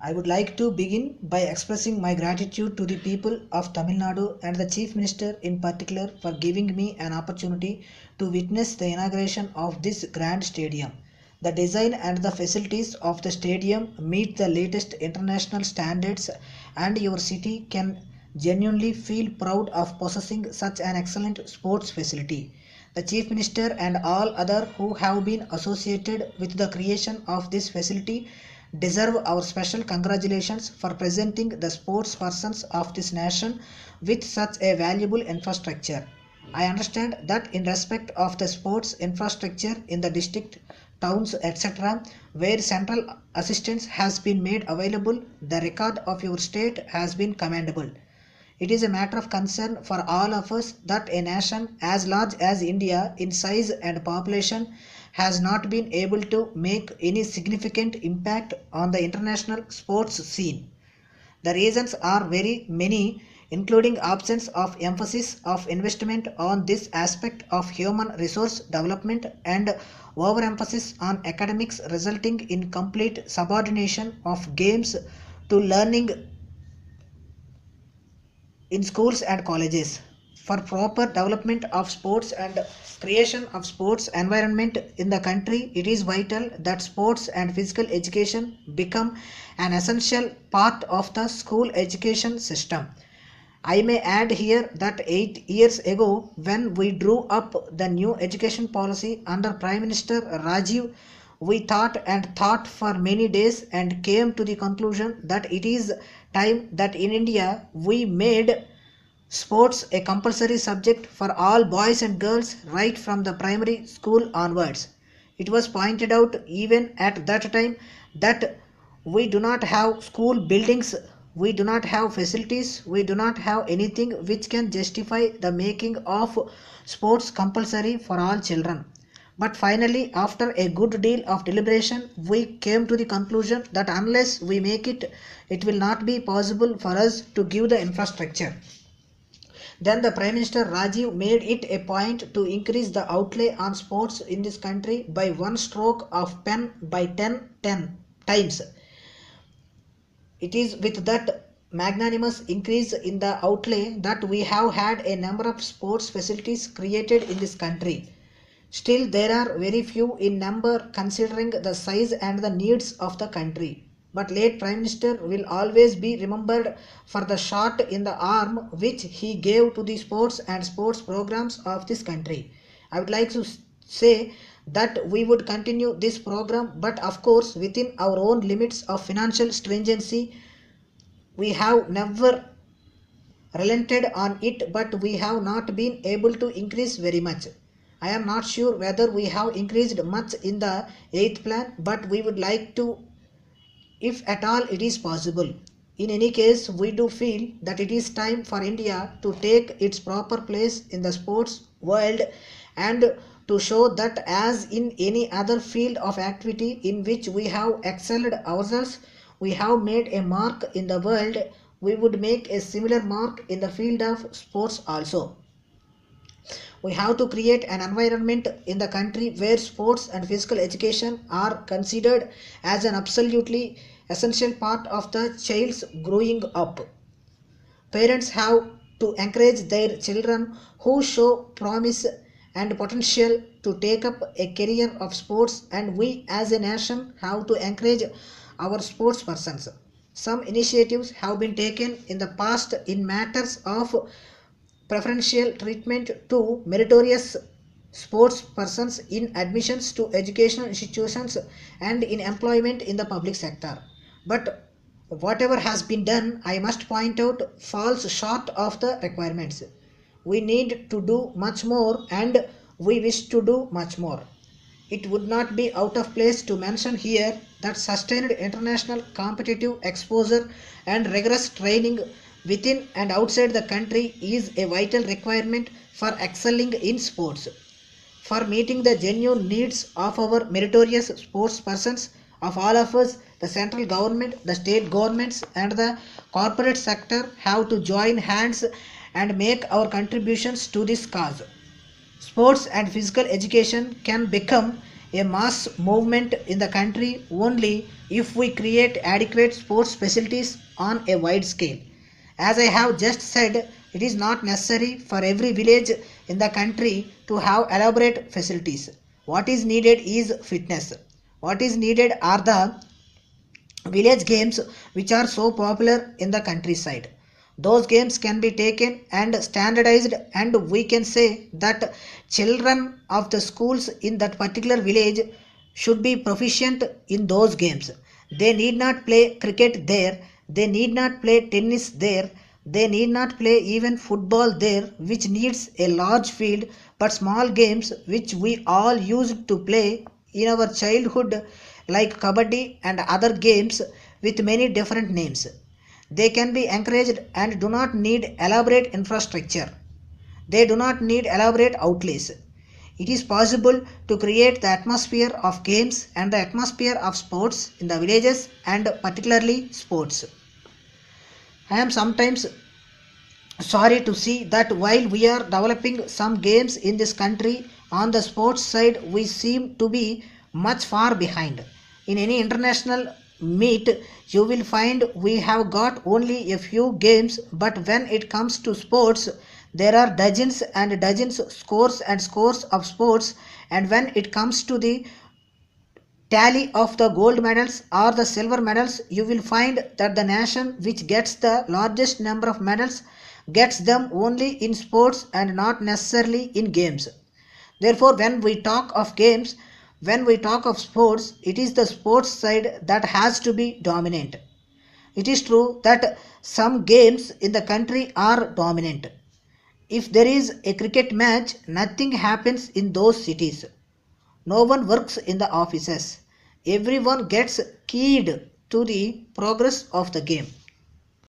I would like to begin by expressing my gratitude to the people of Tamil Nadu and the Chief Minister in particular for giving me an opportunity to witness the inauguration of this grand stadium. The design and the facilities of the stadium meet the latest international standards, and your city can genuinely feel proud of possessing such an excellent sports facility. The Chief Minister and all other who have been associated with the creation of this facility deserve our special congratulations for presenting the sports persons of this nation with such a valuable infrastructure. I understand that in respect of the sports infrastructure in the district, towns, etc., where central assistance has been made available, the record of your state has been commendable. It is a matter of concern for all of us that a nation as large as India in size and population has not been able to make any significant impact on the international sports scene. The reasons are very many, including absence of emphasis of investment on this aspect of human resource development and overemphasis on academics, resulting in complete subordination of games to learning in schools and colleges. For proper development of sports and creation of sports environment in the country, it is vital that sports and physical education become an essential part of the school education system. I may add here that 8 years ago, when we drew up the new education policy under Prime Minister Rajiv, we thought for many days and came to the conclusion that it is time that in India we made sports a compulsory subject for all boys and girls right from the primary school onwards. It was pointed out even at that time that we do not have school buildings, we do not have facilities, we do not have anything which can justify the making of sports compulsory for all children. But finally, after a good deal of deliberation, we came to the conclusion that unless we make it, it will not be possible for us to give the infrastructure. Then the Prime Minister Rajiv made it a point to increase the outlay on sports in this country by one stroke of pen by 10 times. It is with that magnanimous increase in the outlay that we have had a number of sports facilities created in this country. Still, there are very few in number considering the size and the needs of the country. But late Prime Minister will always be remembered for the shot in the arm which he gave to the sports and sports programs of this country. I would like to say that we would continue this program, but of course within our own limits of financial stringency. We have never relented on it, but we have not been able to increase very much. I am not sure whether we have increased much in the 8th plan, but we would like to, if at all it is possible. In any case, we do feel that it is time for India to take its proper place in the sports world and to show that as in any other field of activity in which we have excelled ourselves, we have made a mark in the world, we would make a similar mark in the field of sports also. We have to create an environment in the country where sports and physical education are considered as an absolutely essential part of the child's growing up. Parents have to encourage their children who show promise and potential to take up a career of sports, and we as a nation have to encourage our sports persons. Some initiatives have been taken in the past in matters of preferential treatment to meritorious sports persons in admissions to educational institutions and in employment in the public sector. But whatever has been done, I must point out, falls short of the requirements. We need to do much more and we wish to do much more. It would not be out of place to mention here that sustained international competitive exposure and rigorous training within and outside the country is a vital requirement for excelling in sports. For meeting the genuine needs of our meritorious sports persons, of all of us, the central government, the state governments and the corporate sector have to join hands and make our contributions to this cause. Sports and physical education can become a mass movement in the country only if we create adequate sports facilities on a wide scale. As I have just said, it is not necessary for every village in the country to have elaborate facilities. What is needed is fitness. What is needed are the village games which are so popular in the countryside. Those games can be taken and standardized, and we can say that children of the schools in that particular village should be proficient in those games. They need not play cricket there, they need not play tennis there, they need not play even football there, which needs a large field, but small games which we all used to play in our childhood, like kabaddi and other games with many different names. They can be encouraged and do not need elaborate infrastructure. They do not need elaborate outlays. It is possible to create the atmosphere of games and the atmosphere of sports in the villages, and particularly sports. I am sometimes sorry to see that while we are developing some games in this country, on the sports side we seem to be much far behind. In any international meet, you will find we have got only a few games, but when it comes to sports, there are dozens and dozens, scores and scores of sports, and when it comes to the tally of the gold medals or the silver medals, you will find that the nation which gets the largest number of medals gets them only in sports and not necessarily in games. Therefore, when we talk of games, when we talk of sports, it is the sports side that has to be dominant. It is true that some games in the country are dominant. If there is a cricket match, nothing happens in those cities. No one works in the offices. Everyone gets keyed to the progress of the game.